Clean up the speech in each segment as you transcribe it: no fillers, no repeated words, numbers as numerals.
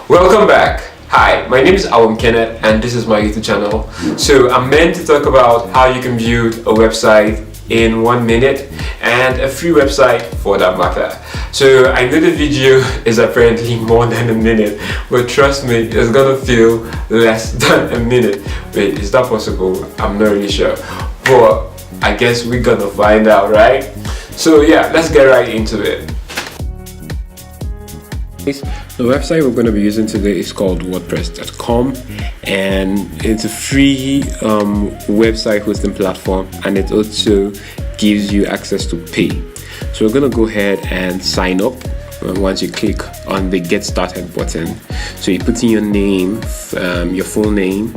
Welcome back. Hi, my name is awomkenneth and this is my YouTube channel. So I'm meant to talk about how you can build a website in 1 minute and a free website for that matter. So I know the video is apparently more than a minute, but trust me, it's gonna feel less than a minute. Wait, is that possible? I'm not really sure, but I guess we're gonna find out, right? So yeah, let's get right into it. The website we're going to be using today is called wordpress.com, and it's a free website hosting platform, and it also gives you access to pay. So we're going to go ahead and sign up once you click on the get started button. So you put in your name, your full name,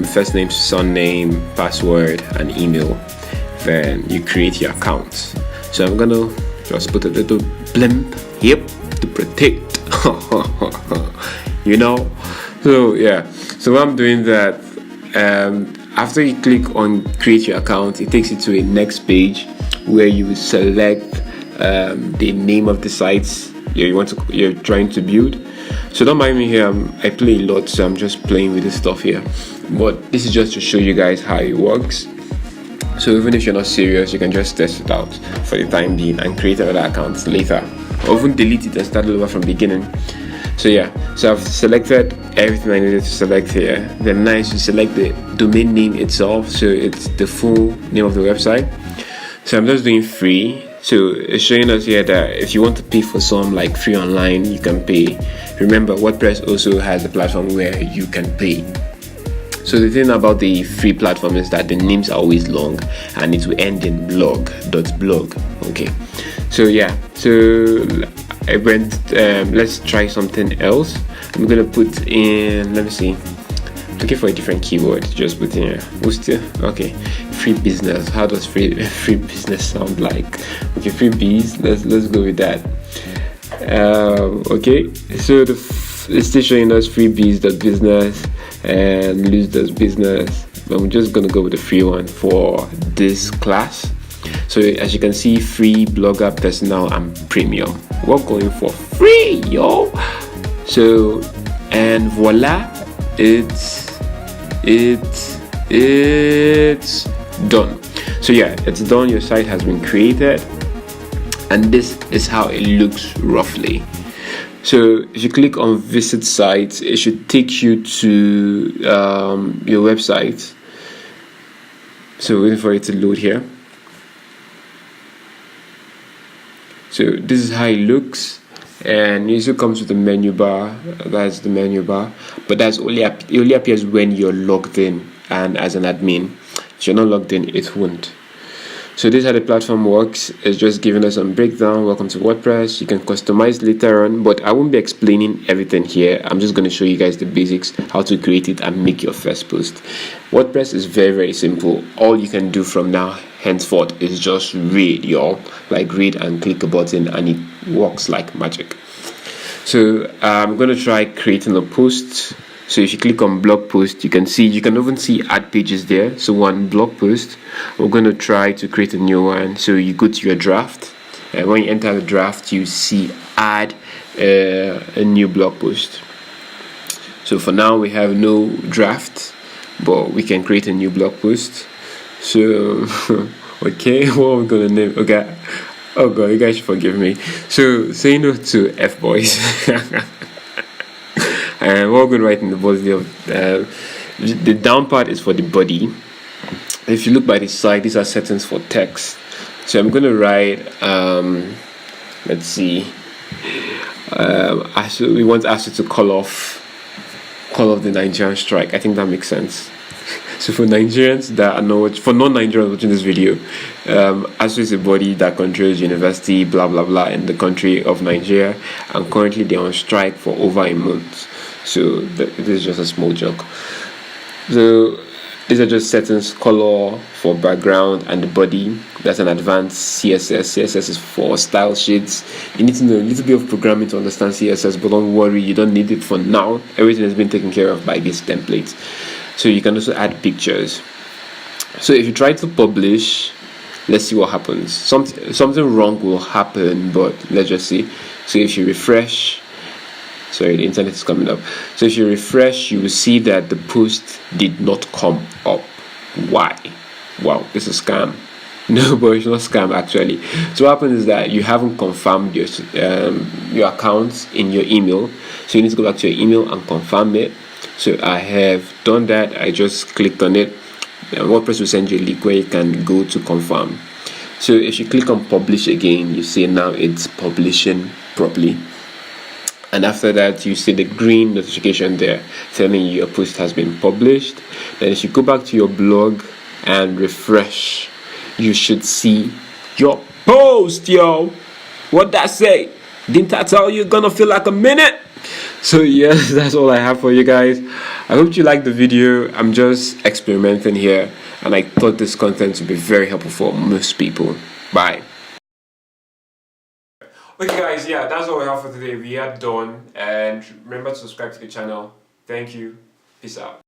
first name, surname, password and email. Then you create your account. So I'm going to just put a little blimp, yep, to protect. You know, so yeah, so I'm doing that. After you click on create your account, it takes you to a next page where you will select the name of the sites you're trying to build. So don't mind me here, I play a lot, so I'm just playing with this stuff here, but this is just to show you guys how it works. So even if you're not serious, you can just test it out for the time being and create another account later, or even delete it and start over from the beginning. So yeah, so I've selected everything I needed to select here. Then nice, you select the domain name itself, so it's the full name of the website. So I'm just doing free. So it's showing us here that if you want to pay for some like free online, you can pay. Remember, WordPress also has a platform where you can pay. So the thing about the free platform is that the names are always long and it will end in blog.blog. Okay, so yeah, so I went, let's try something else. I'm gonna put in, let me see, looking for a different keyword, just put in here. Okay, free business. How does free business sound like? Okay, free bees, let's go with that. Okay, so it's still showing us freebies.business and lose.business, but I'm just gonna go with the free one for this class. So as you can see, free, blogger, personal and premium, we're going for free, yo. So and voila, it's done. So yeah, it's done. Your site has been created, and this is how it looks roughly. So if you click on visit site, it should take you to your website. So waiting for it to load here. So this is how it looks, and it also comes with a menu bar. That's the menu bar, but it only appears when you're logged in and as an admin. If you're not logged in, it won't. So this is how the platform works. It's just giving us some breakdown. Welcome to WordPress. You can customize later on, but I won't be explaining everything here. I'm just going to show you guys the basics, how to create it and make your first post. WordPress is very, very simple. All you can do from now henceforth is just read, y'all. Like read and click a button and it works like magic. So I'm going to try creating a post. So if you click on blog post, you can even see add pages there. So one blog post, we're going to try to create a new one. So you go to your draft, and when you enter the draft, you see add a new blog post. So for now we have no draft, but we can create a new blog post. So okay, what are we going to name? Okay, oh god, you guys should forgive me. So say no to F boys. And we're going to write in the body of the down part is for the body. If you look by the side, these are settings for text. So I'm going to write let's see, we want ASU to call off the Nigerian strike. I think that makes sense. So for Nigerians that are not, for non-Nigerians watching this video, ASU is a body that controls university, blah blah blah, in the country of Nigeria, and currently they're on strike for over a month. So this is just a small joke. So these are just settings: color for background and the body. That's an advanced CSS. CSS is for style sheets. You need to know a little bit of programming to understand CSS, but don't worry, you don't need it for now. Everything has been taken care of by this template. So you can also add pictures. So if you try to publish Let's see what happens. Something wrong will happen, but let's just see. So if you refresh, sorry, the internet is coming up. So if you refresh, you will see that the post did not come up. Why? Wow, this is a scam. No, but it's not scam actually. So what happens is that you haven't confirmed your account in your email. So you need to go back to your email and confirm it. So I have done that. I just clicked on it. WordPress will send you a link where you can go to confirm. So if you click on publish again, you see now it's publishing properly. And after that, you see the green notification there telling you your post has been published. Then if you go back to your blog and refresh, you should see your post, yo. What that say? Didn't I tell you gonna feel like a minute? So yes, that's all I have for you guys. I hope you liked the video. I'm just experimenting here, and I thought this content would be very helpful for most people. Bye. Okay guys, yeah, that's all we have for today. We are done, and remember to subscribe to the channel. Thank you. Peace out.